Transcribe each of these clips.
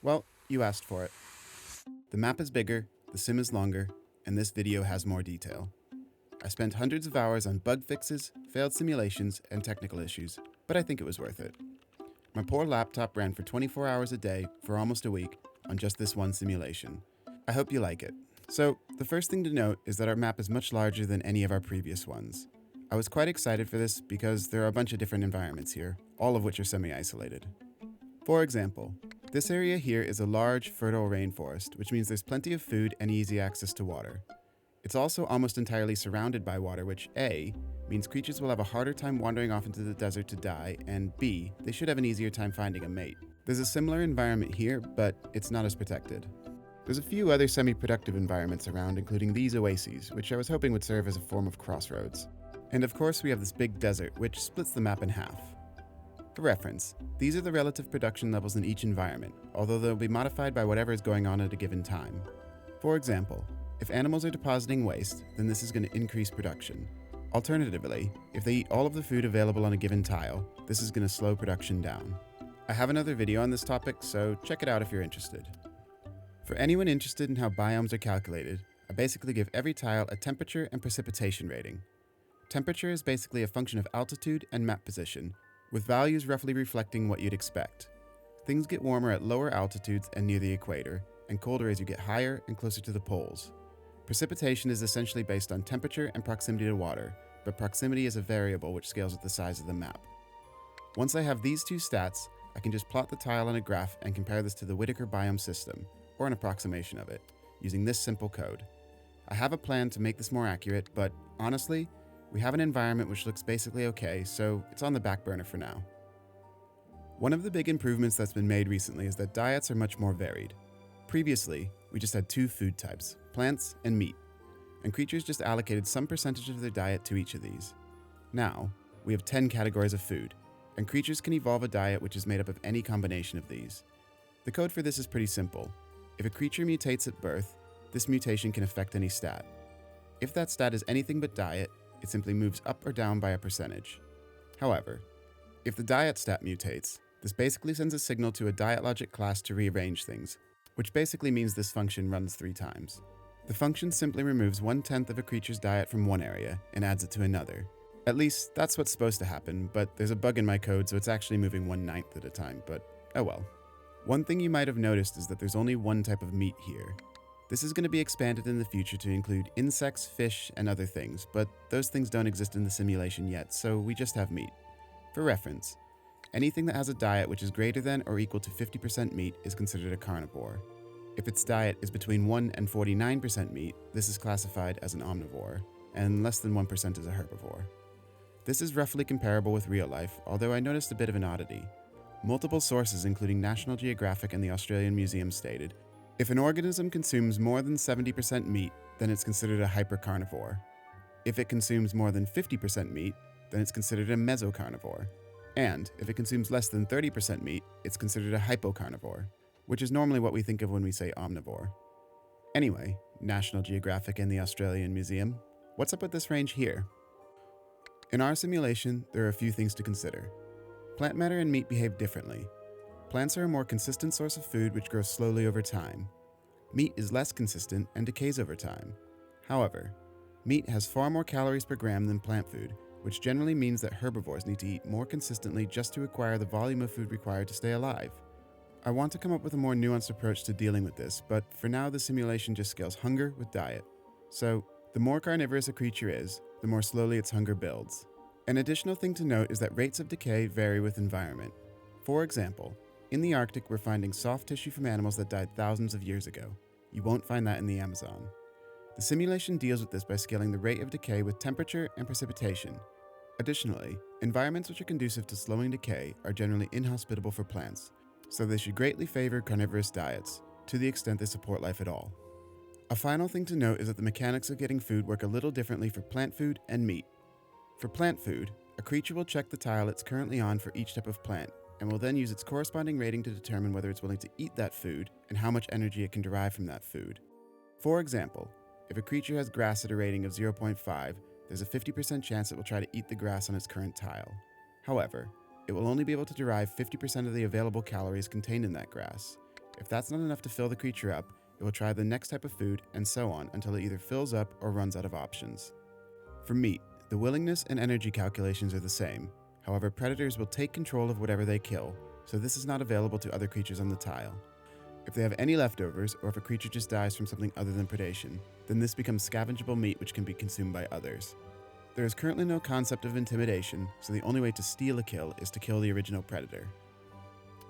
Well, you asked for it. The map is bigger, the sim is longer, and this video has more detail. I spent hundreds of hours on bug fixes, failed simulations, and technical issues, but I think it was worth it. My poor laptop ran for 24 hours a day for almost a week on just this one simulation. I hope you like it. So, the first thing to note is that our map is much larger than any of our previous ones. I was quite excited for this because there are a bunch of different environments here, all of which are semi-isolated. For example, this area here is a large, fertile rainforest, which means there's plenty of food and easy access to water. It's also almost entirely surrounded by water, which A, means creatures will have a harder time wandering off into the desert to die, and B, they should have an easier time finding a mate. There's a similar environment here, but it's not as protected. There's a few other semi-productive environments around, including these oases, which I was hoping would serve as a form of crossroads. And of course we have this big desert, which splits the map in half. For reference, these are the relative production levels in each environment, although they'll be modified by whatever is going on at a given time. For example, if animals are depositing waste, then this is going to increase production. Alternatively, if they eat all of the food available on a given tile, this is going to slow production down. I have another video on this topic, so check it out if you're interested. For anyone interested in how biomes are calculated, I basically give every tile a temperature and precipitation rating. Temperature is basically a function of altitude and map position, with values roughly reflecting what you'd expect. Things get warmer at lower altitudes and near the equator, and colder as you get higher and closer to the poles. Precipitation is essentially based on temperature and proximity to water, but proximity is a variable which scales with the size of the map. Once I have these two stats, I can just plot the tile on a graph and compare this to the Whittaker biome system, or an approximation of it, using this simple code. I have a plan to make this more accurate, but honestly, we have an environment which looks basically okay, so it's on the back burner for now. One of the big improvements that's been made recently is that diets are much more varied. Previously, we just had two food types, plants and meat, and creatures just allocated some percentage of their diet to each of these. Now, we have 10 categories of food, and creatures can evolve a diet which is made up of any combination of these. The code for this is pretty simple. If a creature mutates at birth, this mutation can affect any stat. If that stat is anything but diet, it simply moves up or down by a percentage. However, if the diet stat mutates, this basically sends a signal to a diet logic class to rearrange things, which basically means this function runs 3 times. The function simply removes 1/10 of a creature's diet from one area and adds it to another. At least, that's what's supposed to happen, but there's a bug in my code, so it's actually moving 1/9 at a time, but oh well. One thing you might have noticed is that there's only one type of meat here. This is going to be expanded in the future to include insects, fish, and other things, but those things don't exist in the simulation yet, so we just have meat. For reference, anything that has a diet which is greater than or equal to 50% meat is considered a carnivore. If its diet is between 1 and 49% meat, this is classified as an omnivore, and less than 1% is a herbivore. This is roughly comparable with real life, although I noticed a bit of an oddity. Multiple sources, including National Geographic and the Australian Museum, stated, if an organism consumes more than 70% meat, then it's considered a hypercarnivore. If it consumes more than 50% meat, then it's considered a mesocarnivore. And if it consumes less than 30% meat, it's considered a hypocarnivore, which is normally what we think of when we say omnivore. Anyway, National Geographic and the Australian Museum, what's up with this range here? In our simulation, there are a few things to consider. Plant matter and meat behave differently. Plants are a more consistent source of food which grows slowly over time. Meat is less consistent and decays over time. However, meat has far more calories per gram than plant food, which generally means that herbivores need to eat more consistently just to acquire the volume of food required to stay alive. I want to come up with a more nuanced approach to dealing with this, but for now the simulation just scales hunger with diet. So, the more carnivorous a creature is, the more slowly its hunger builds. An additional thing to note is that rates of decay vary with environment. For example, in the Arctic we're finding soft tissue from animals that died thousands of years ago. You won't find that in the Amazon. The simulation deals with this by scaling the rate of decay with temperature and precipitation. Additionally, environments which are conducive to slowing decay are generally inhospitable for plants, so they should greatly favor carnivorous diets, to the extent they support life at all. A final thing to note is that the mechanics of getting food work a little differently for plant food and meat. For plant food, a creature will check the tile it's currently on for each type of plant, and will then use its corresponding rating to determine whether it's willing to eat that food and how much energy it can derive from that food. For example, if a creature has grass at a rating of 0.5, there's a 50% chance it will try to eat the grass on its current tile. However, it will only be able to derive 50% of the available calories contained in that grass, If that's not enough to fill the creature up, it will try the next type of food and so on until it either fills up or runs out of options. For meat, the willingness and energy calculations are the same. However, predators will take control of whatever they kill, so this is not available to other creatures on the tile. If they have any leftovers, or if a creature just dies from something other than predation, then this becomes scavengeable meat which can be consumed by others. There is currently no concept of intimidation, so the only way to steal a kill is to kill the original predator.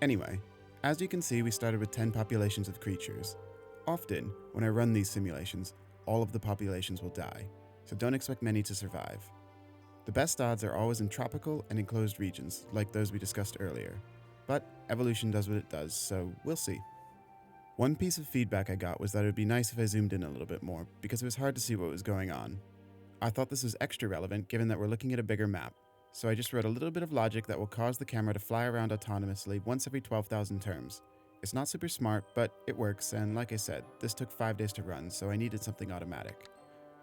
Anyway, as you can see, we started with 10 populations of creatures. Often, when I run these simulations, all of the populations will die, so don't expect many to survive. The best odds are always in tropical and enclosed regions, like those we discussed earlier. But evolution does what it does, so we'll see. One piece of feedback I got was that it would be nice if I zoomed in a little bit more, because it was hard to see what was going on. I thought this was extra relevant given that we're looking at a bigger map, so I just wrote a little bit of logic that will cause the camera to fly around autonomously once every 12,000 terms. It's not super smart, but it works, and like I said, this took 5 days to run, so I needed something automatic.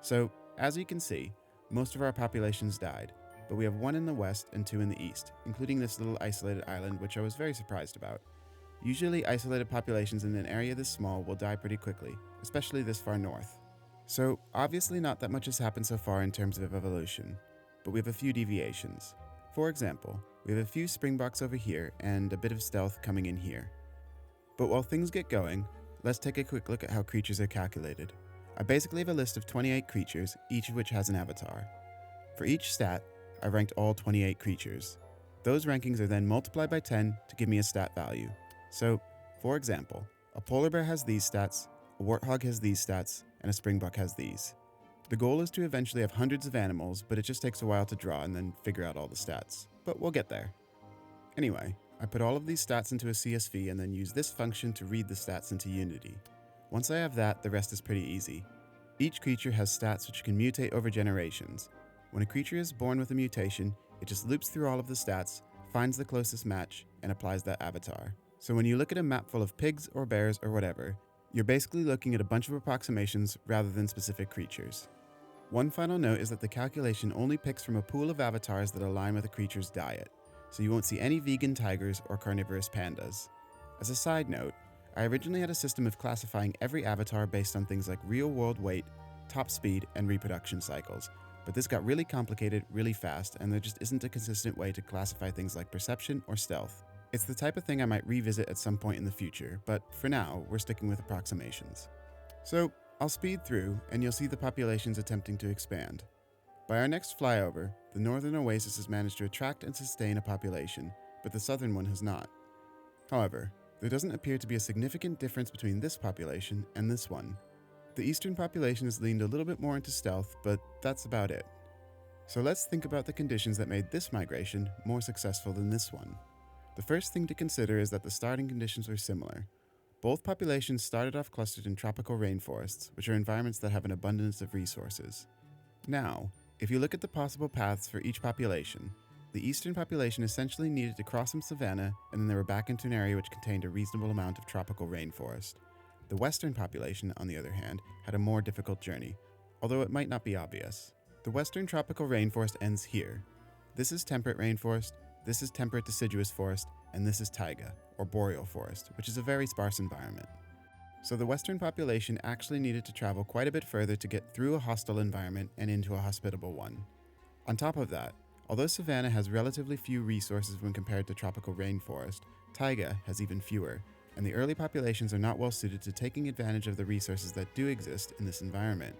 So, as you can see, most of our populations died, but we have 1 in the west and 2 in the east, including this little isolated island, which I was very surprised about. Usually isolated populations in an area this small will die pretty quickly, especially this far north. So obviously not that much has happened so far in terms of evolution, but we have a few deviations. For example, we have a few springboks over here and a bit of stealth coming in here. But while things get going, let's take a quick look at how creatures are calculated. I basically have a list of 28 creatures, each of which has an avatar. For each stat, I ranked all 28 creatures. Those rankings are then multiplied by 10 to give me a stat value. So, for example, a polar bear has these stats, a warthog has these stats, and a springbok has these. The goal is to eventually have hundreds of animals, but it just takes a while to draw and then figure out all the stats. But we'll get there. Anyway, I put all of these stats into a CSV and then use this function to read the stats into Unity. Once I have that, the rest is pretty easy. Each creature has stats which can mutate over generations. When a creature is born with a mutation, it just loops through all of the stats, finds the closest match, and applies that avatar. So when you look at a map full of pigs or bears or whatever, you're basically looking at a bunch of approximations rather than specific creatures. One final note is that the calculation only picks from a pool of avatars that align with a creature's diet, so you won't see any vegan tigers or carnivorous pandas. As a side note, I originally had a system of classifying every avatar based on things like real-world weight, top speed, and reproduction cycles, but this got really complicated really fast, and there just isn't a consistent way to classify things like perception or stealth. It's the type of thing I might revisit at some point in the future, but for now, we're sticking with approximations. So, I'll speed through, and you'll see the populations attempting to expand. By our next flyover, the northern oasis has managed to attract and sustain a population, but the southern one has not. However, there doesn't appear to be a significant difference between this population and this one. The eastern population has leaned a little bit more into stealth, but that's about it. So let's think about the conditions that made this migration more successful than this one. The first thing to consider is that the starting conditions were similar. Both populations started off clustered in tropical rainforests, which are environments that have an abundance of resources. Now, if you look at the possible paths for each population, the eastern population essentially needed to cross some savanna, and then they were back into an area which contained a reasonable amount of tropical rainforest. The western population, on the other hand, had a more difficult journey, although it might not be obvious. The western tropical rainforest ends here. This is temperate rainforest, this is temperate deciduous forest, and this is taiga, or boreal forest, which is a very sparse environment. So the western population actually needed to travel quite a bit further to get through a hostile environment and into a hospitable one. On top of that, although savanna has relatively few resources when compared to tropical rainforest, taiga has even fewer, and the early populations are not well suited to taking advantage of the resources that do exist in this environment.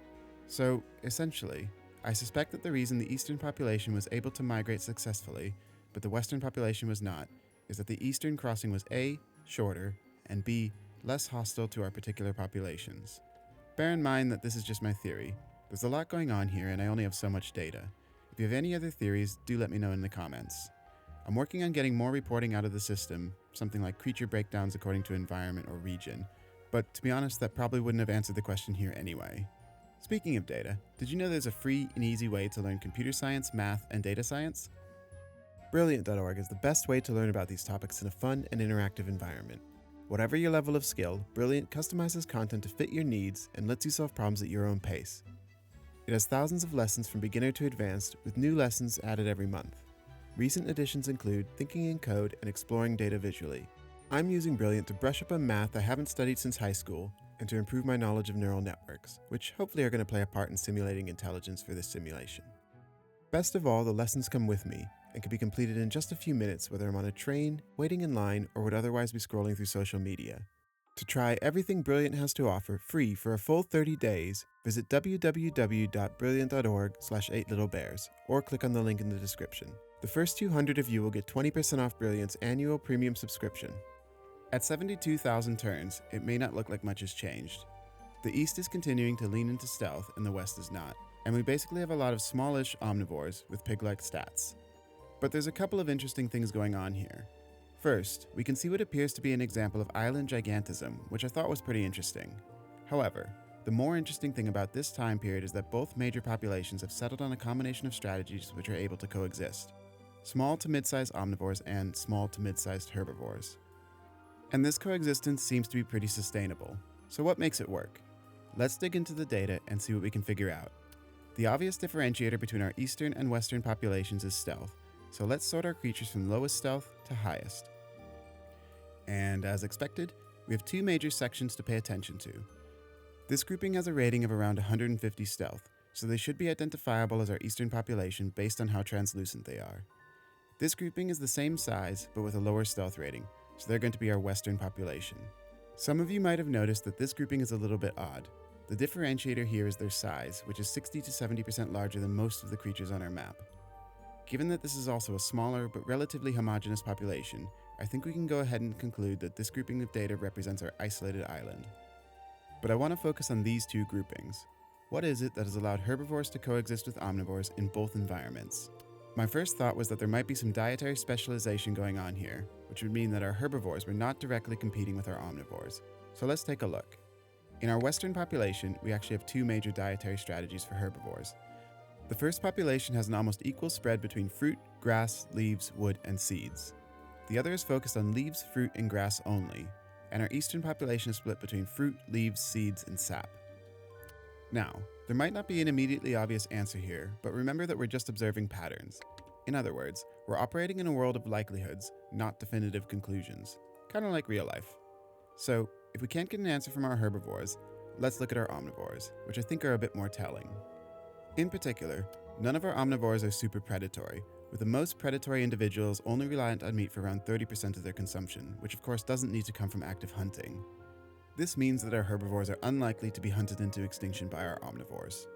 So, essentially, I suspect that the reason the eastern population was able to migrate successfully, but the western population was not, is that the eastern crossing was A, shorter, and B, less hostile to our particular populations. Bear in mind that this is just my theory. There's a lot going on here and I only have so much data. If you have any other theories, do let me know in the comments. I'm working on getting more reporting out of the system, something like creature breakdowns according to environment or region, but to be honest, that probably wouldn't have answered the question here anyway. Speaking of data, did you know there's a free and easy way to learn computer science, math, and data science? Brilliant.org is the best way to learn about these topics in a fun and interactive environment. Whatever your level of skill, Brilliant customizes content to fit your needs and lets you solve problems at your own pace. It has thousands of lessons from beginner to advanced, with new lessons added every month. Recent additions include thinking in code and exploring data visually. I'm using Brilliant to brush up on math I haven't studied since high school and to improve my knowledge of neural networks, which hopefully are going to play a part in simulating intelligence for this simulation. Best of all, the lessons come with me and can be completed in just a few minutes whether I'm on a train, waiting in line, or would otherwise be scrolling through social media. To try everything Brilliant has to offer free for a full 30 days, visit www.brilliant.org/8littlebears or click on the link in the description. The first 200 of you will get 20% off Brilliant's annual premium subscription. At 72,000 turns, it may not look like much has changed. The East is continuing to lean into stealth and the West is not, and we basically have a lot of smallish omnivores with pig-like stats. But there's a couple of interesting things going on here. First, we can see what appears to be an example of island gigantism, which I thought was pretty interesting. However, the more interesting thing about this time period is that both major populations have settled on a combination of strategies which are able to coexist. Small to mid-sized omnivores and small to mid-sized herbivores. And this coexistence seems to be pretty sustainable. So what makes it work? Let's dig into the data and see what we can figure out. The obvious differentiator between our eastern and western populations is stealth, so let's sort our creatures from lowest stealth to highest. And as expected, we have two major sections to pay attention to. This grouping has a rating of around 150 stealth, so they should be identifiable as our eastern population based on how translucent they are. This grouping is the same size, but with a lower stealth rating, so they're going to be our western population. Some of you might have noticed that this grouping is a little bit odd. The differentiator here is their size, which is 60 to 70% larger than most of the creatures on our map. Given that this is also a smaller but relatively homogeneous population, I think we can go ahead and conclude that this grouping of data represents our isolated island. But I want to focus on these two groupings. What is it that has allowed herbivores to coexist with omnivores in both environments? My first thought was that there might be some dietary specialization going on here, which would mean that our herbivores were not directly competing with our omnivores. So let's take a look. In our western population, we actually have two major dietary strategies for herbivores. The first population has an almost equal spread between fruit, grass, leaves, wood, and seeds. The other is focused on leaves, fruit, and grass only, and our eastern population is split between fruit, leaves, seeds, and sap. Now, there might not be an immediately obvious answer here, but remember that we're just observing patterns. In other words, we're operating in a world of likelihoods, not definitive conclusions, kind of like real life. So, if we can't get an answer from our herbivores, let's look at our omnivores, which I think are a bit more telling. In particular, none of our omnivores are super predatory, with the most predatory individuals only reliant on meat for around 30% of their consumption, which of course doesn't need to come from active hunting. This means that our herbivores are unlikely to be hunted into extinction by our omnivores.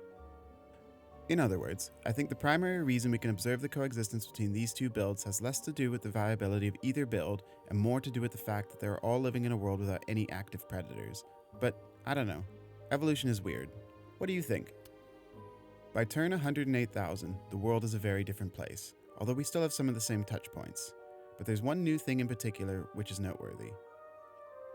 In other words, I think the primary reason we can observe the coexistence between these two builds has less to do with the viability of either build and more to do with the fact that they are all living in a world without any active predators. But, I don't know. Evolution is weird. What do you think? By turn 108,000, the world is a very different place, although we still have some of the same touch points. But there's one new thing in particular which is noteworthy.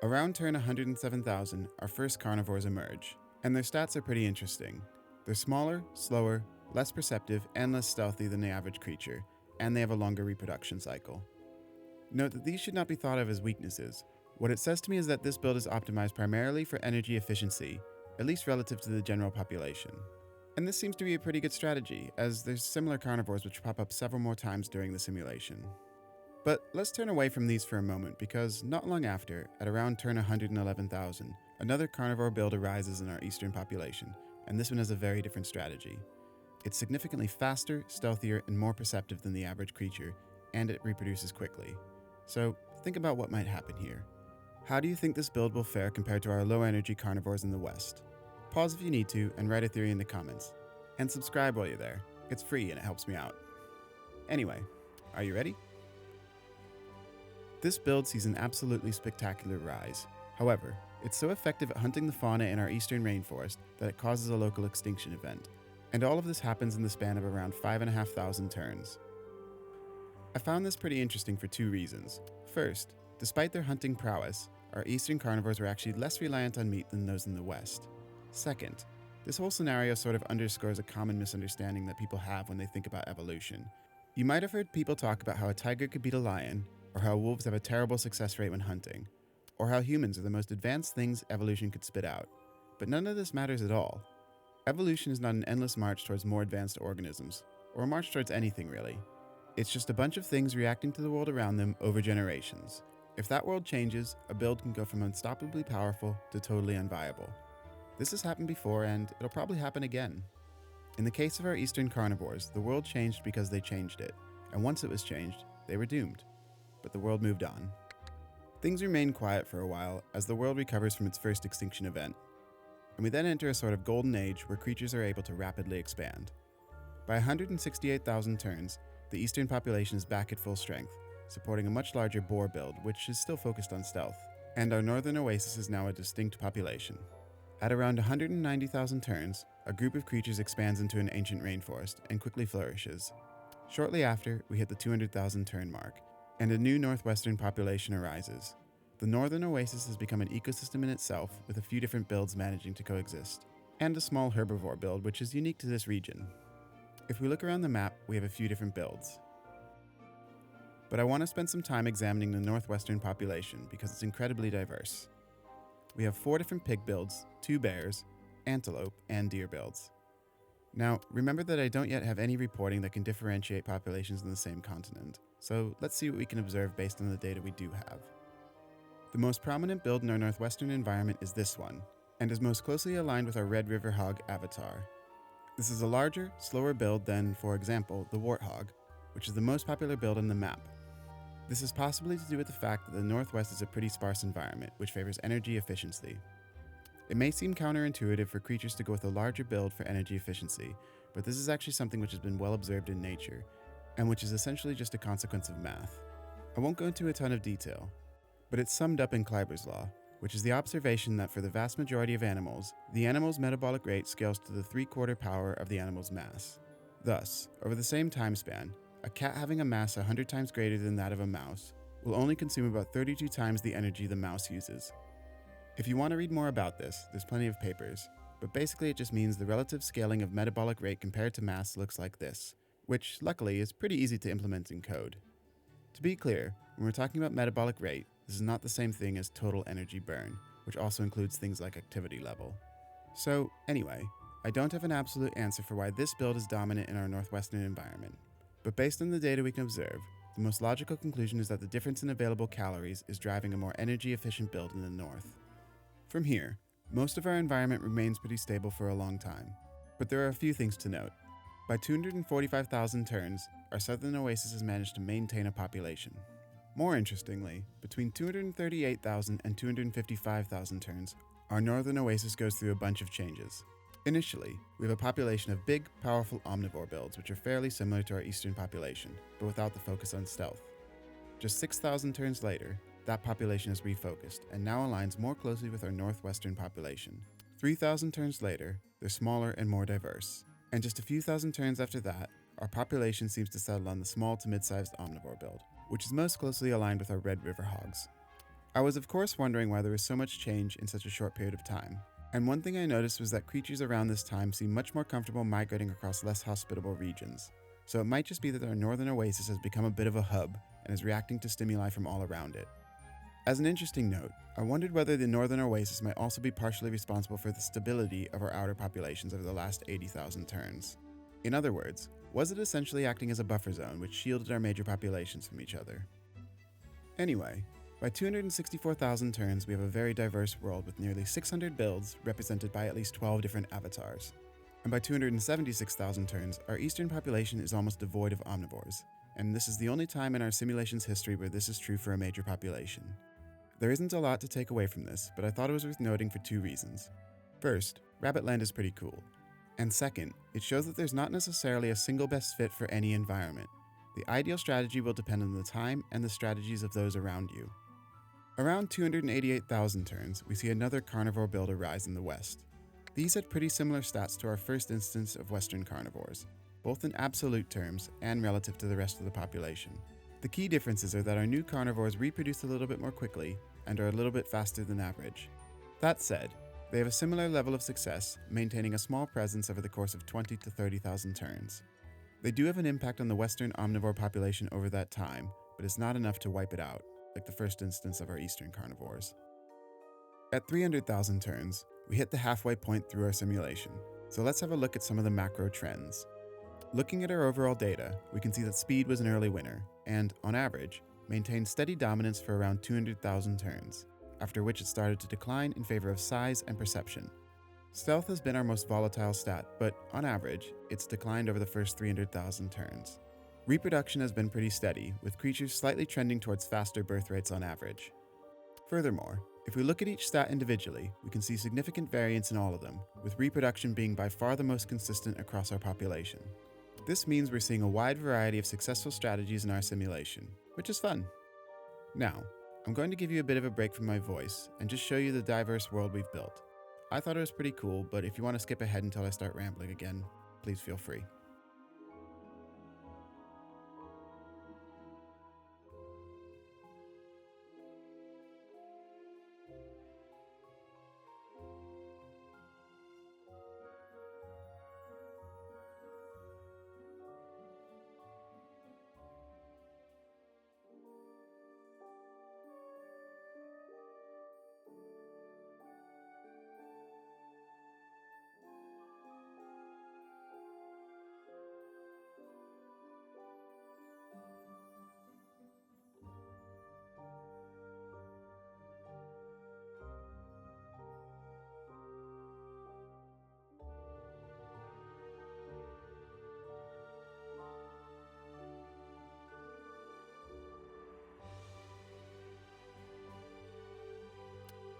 Around turn 107,000, our first carnivores emerge, and their stats are pretty interesting. They're smaller, slower, less perceptive, and less stealthy than the average creature, and they have a longer reproduction cycle. Note that these should not be thought of as weaknesses. What it says to me is that this build is optimized primarily for energy efficiency, at least relative to the general population. And this seems to be a pretty good strategy, as there's similar carnivores which pop up several more times during the simulation. But let's turn away from these for a moment, because not long after, at around turn 111,000, another carnivore build arises in our eastern population, and this one has a very different strategy. It's significantly faster, stealthier, and more perceptive than the average creature, and it reproduces quickly. So think about what might happen here. How do you think this build will fare compared to our low-energy carnivores in the West? Pause if you need to, and write a theory in the comments. And subscribe while you're there. It's free and it helps me out. Anyway, are you ready? This build sees an absolutely spectacular rise. However, it's so effective at hunting the fauna in our eastern rainforest that it causes a local extinction event. And all of this happens in the span of around 5,500 turns. I found this pretty interesting for two reasons. First, despite their hunting prowess, our eastern carnivores were actually less reliant on meat than those in the west. Second, this whole scenario sort of underscores a common misunderstanding that people have when they think about evolution. You might have heard people talk about how a tiger could beat a lion, or how wolves have a terrible success rate when hunting, or how humans are the most advanced things evolution could spit out. But none of this matters at all. Evolution is not an endless march towards more advanced organisms, or a march towards anything really. It's just a bunch of things reacting to the world around them over generations. If that world changes, a build can go from unstoppably powerful to totally unviable. This has happened before, and it'll probably happen again. In the case of our eastern carnivores, the world changed because they changed it, and once it was changed, they were doomed. But the world moved on. Things remain quiet for a while as the world recovers from its first extinction event, and we then enter a sort of golden age where creatures are able to rapidly expand. By 168,000 turns, the eastern population is back at full strength, supporting a much larger boar build, which is still focused on stealth, and our northern oasis is now a distinct population. At around 190,000 turns, a group of creatures expands into an ancient rainforest and quickly flourishes. Shortly after, we hit the 200,000 turn mark, and a new northwestern population arises. The northern oasis has become an ecosystem in itself, with a few different builds managing to coexist, and a small herbivore build which is unique to this region. If we look around the map, we have a few different builds. But I want to spend some time examining the northwestern population because it's incredibly diverse. We have 4 different pig builds, 2 bears, antelope, and deer builds. Now, remember that I don't yet have any reporting that can differentiate populations in the same continent, so let's see what we can observe based on the data we do have. The most prominent build in our northwestern environment is this one, and is most closely aligned with our Red River Hog avatar. This is a larger, slower build than, for example, the Warthog, which is the most popular build on the map. This is possibly to do with the fact that the Northwest is a pretty sparse environment, which favors energy efficiency. It may seem counterintuitive for creatures to go with a larger build for energy efficiency, but this is actually something which has been well observed in nature, and which is essentially just a consequence of math. I won't go into a ton of detail, but it's summed up in Kleiber's law, which is the observation that for the vast majority of animals, the animal's metabolic rate scales to the 3/4 power of the animal's mass. Thus, over the same time span, a cat having a mass 100 times greater than that of a mouse will only consume about 32 times the energy the mouse uses. If you want to read more about this, there's plenty of papers, but basically it just means the relative scaling of metabolic rate compared to mass looks like this, which, luckily, is pretty easy to implement in code. To be clear, when we're talking about metabolic rate, this is not the same thing as total energy burn, which also includes things like activity level. So, anyway, I don't have an absolute answer for why this build is dominant in our northwestern environment, but based on the data we can observe, the most logical conclusion is that the difference in available calories is driving a more energy-efficient build in the north. From here, most of our environment remains pretty stable for a long time, but there are a few things to note. By 245,000 turns, our southern oasis has managed to maintain a population. More interestingly, between 238,000 and 255,000 turns, our northern oasis goes through a bunch of changes. Initially, we have a population of big, powerful omnivore builds which are fairly similar to our eastern population, but without the focus on stealth. Just 6,000 turns later, that population is refocused and now aligns more closely with our northwestern population. 3,000 turns later, they're smaller and more diverse. And just a few thousand turns after that, our population seems to settle on the small to mid-sized omnivore build, which is most closely aligned with our Red River hogs. I was of course wondering why there was so much change in such a short period of time, and one thing I noticed was that creatures around this time seem much more comfortable migrating across less hospitable regions. So it might just be that our northern oasis has become a bit of a hub and is reacting to stimuli from all around it. As an interesting note, I wondered whether the northern oasis might also be partially responsible for the stability of our outer populations over the last 80,000 turns. In other words, was it essentially acting as a buffer zone which shielded our major populations from each other? Anyway, by 264,000 turns we have a very diverse world with nearly 600 builds represented by at least 12 different avatars. And by 276,000 turns, our eastern population is almost devoid of omnivores, and this is the only time in our simulation's history where this is true for a major population. There isn't a lot to take away from this, but I thought it was worth noting for 2 reasons. First, Rabbitland is pretty cool. And second, it shows that there's not necessarily a single best fit for any environment. The ideal strategy will depend on the time and the strategies of those around you. Around 288,000 turns, we see another carnivore build arise in the west. These had pretty similar stats to our first instance of western carnivores, both in absolute terms and relative to the rest of the population. The key differences are that our new carnivores reproduce a little bit more quickly and are a little bit faster than average. That said, they have a similar level of success, maintaining a small presence over the course of 20 to 30,000 turns. They do have an impact on the western omnivore population over that time, but it's not enough to wipe it out, like the first instance of our eastern carnivores. At 300,000 turns, we hit the halfway point through our simulation, so let's have a look at some of the macro trends. Looking at our overall data, we can see that speed was an early winner, and, on average, maintained steady dominance for around 200,000 turns, after which it started to decline in favor of size and perception. Stealth has been our most volatile stat, but on average, it's declined over the first 300,000 turns. Reproduction has been pretty steady, with creatures slightly trending towards faster birth rates on average. Furthermore, if we look at each stat individually, we can see significant variance in all of them, with reproduction being by far the most consistent across our population. This means we're seeing a wide variety of successful strategies in our simulation, which is fun. Now, I'm going to give you a bit of a break from my voice and just show you the diverse world we've built. I thought it was pretty cool, but if you want to skip ahead until I start rambling again, please feel free.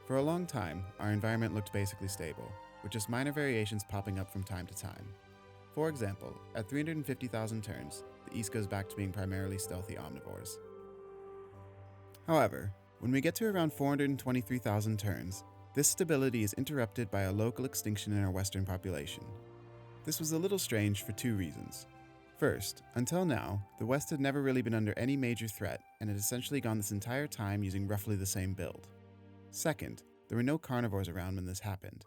For a long time, our environment looked basically stable, with just minor variations popping up from time to time. For example, at 350,000 turns, the East goes back to being primarily stealthy omnivores. However, when we get to around 423,000 turns, this stability is interrupted by a local extinction in our Western population. This was a little strange for two reasons. First, until now, the West had never really been under any major threat and had essentially gone this entire time using roughly the same build. Second, there were no carnivores around when this happened.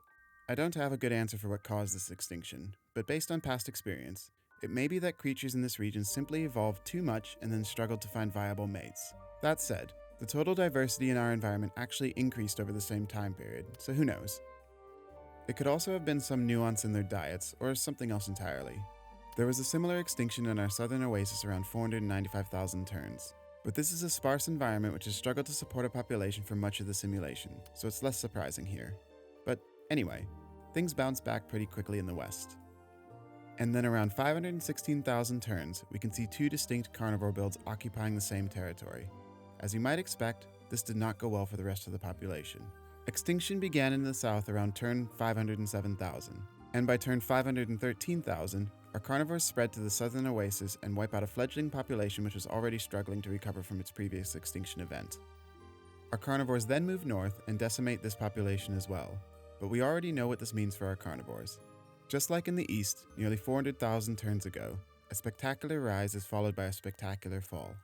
I don't have a good answer for what caused this extinction, but based on past experience, it may be that creatures in this region simply evolved too much and then struggled to find viable mates. That said, the total diversity in our environment actually increased over the same time period, so who knows? It could also have been some nuance in their diets, or something else entirely. There was a similar extinction in our southern oasis around 495,000 turns. But this is a sparse environment which has struggled to support a population for much of the simulation, so it's less surprising here. But anyway, things bounce back pretty quickly in the West. And then around 516,000 turns, we can see two distinct carnivore builds occupying the same territory. As you might expect, this did not go well for the rest of the population. Extinction began in the south around turn 507,000, and by turn 513,000, our carnivores spread to the southern oasis and wipe out a fledgling population which was already struggling to recover from its previous extinction event. Our carnivores then move north and decimate this population as well, but we already know what this means for our carnivores. Just like in the east, nearly 400,000 turns ago, a spectacular rise is followed by a spectacular fall.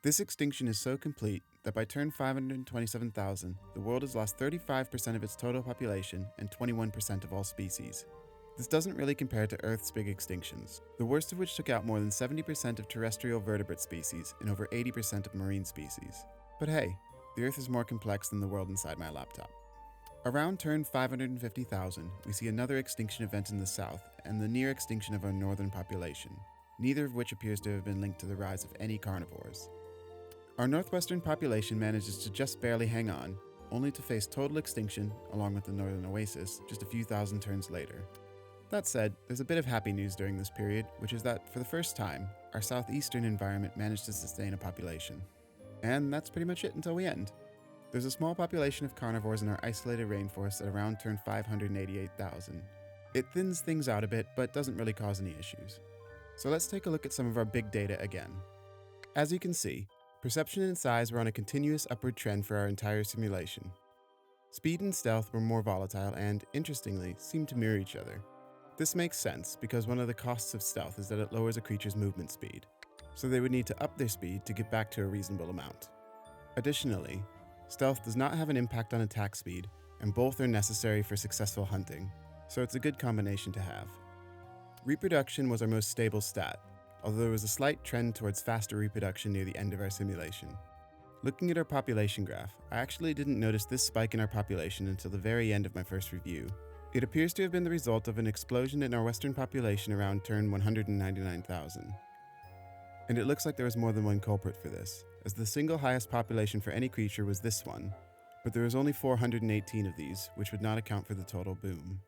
This extinction is so complete that by turn 527,000, the world has lost 35% of its total population and 21% of all species. This doesn't really compare to Earth's big extinctions, the worst of which took out more than 70% of terrestrial vertebrate species and over 80% of marine species. But hey, the Earth is more complex than the world inside my laptop. Around turn 550,000, we see another extinction event in the south and the near extinction of our northern population, neither of which appears to have been linked to the rise of any carnivores. Our northwestern population manages to just barely hang on, only to face total extinction, along with the northern oasis, just a few thousand turns later. That said, there's a bit of happy news during this period, which is that, for the first time, our southeastern environment managed to sustain a population. And that's pretty much it until we end. There's a small population of carnivores in our isolated rainforest at around turn 588,000. It thins things out a bit, but doesn't really cause any issues. So let's take a look at some of our big data again. As you can see, perception and size were on a continuous upward trend for our entire simulation. Speed and stealth were more volatile and, interestingly, seemed to mirror each other. This makes sense because one of the costs of stealth is that it lowers a creature's movement speed, so they would need to up their speed to get back to a reasonable amount. Additionally, stealth does not have an impact on attack speed, and both are necessary for successful hunting, so it's a good combination to have. Reproduction was our most stable stat, although there was a slight trend towards faster reproduction near the end of our simulation. Looking at our population graph, I actually didn't notice this spike in our population until the very end of my first review. It appears to have been the result of an explosion in our western population around turn 199,000. And it looks like there was more than one culprit for this, as the single highest population for any creature was this one, but there was only 418 of these, which would not account for the total boom.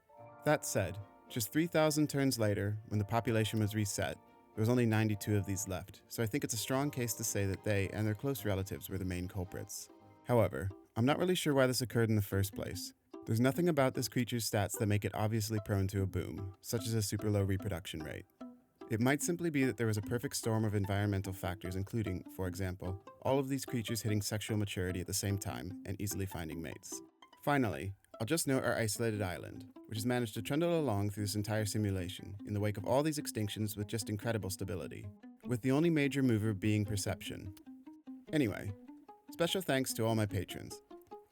That said, just 3,000 turns later, when the population was reset, there was only 92 of these left, so I think it's a strong case to say that they and their close relatives were the main culprits. However, I'm not really sure why this occurred in the first place. There's nothing about this creature's stats that make it obviously prone to a boom, such as a super low reproduction rate. It might simply be that there was a perfect storm of environmental factors, including, for example, all of these creatures hitting sexual maturity at the same time and easily finding mates. Finally, I'll just note our isolated island, which has managed to trundle along through this entire simulation in the wake of all these extinctions with just incredible stability, with the only major mover being perception. Anyway, special thanks to all my patrons.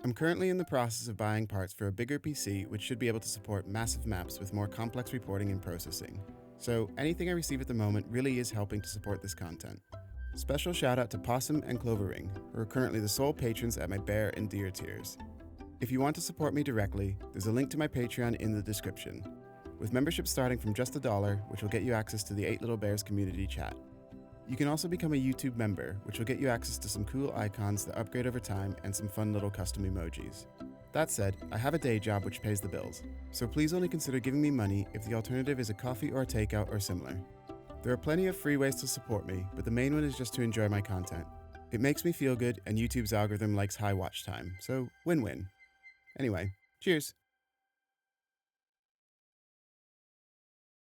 I'm currently in the process of buying parts for a bigger PC which should be able to support massive maps with more complex reporting and processing. So anything I receive at the moment really is helping to support this content. Special shout out to Possum and Cloverring, who are currently the sole patrons at my bear and deer tiers. If you want to support me directly, there's a link to my Patreon in the description, with membership starting from just $1, which will get you access to the 8 Little Bears community chat. You can also become a YouTube member, which will get you access to some cool icons that upgrade over time and some fun little custom emojis. That said, I have a day job which pays the bills, so please only consider giving me money if the alternative is a coffee or a takeout or similar. There are plenty of free ways to support me, but the main one is just to enjoy my content. It makes me feel good, and YouTube's algorithm likes high watch time, so win-win. Anyway, cheers!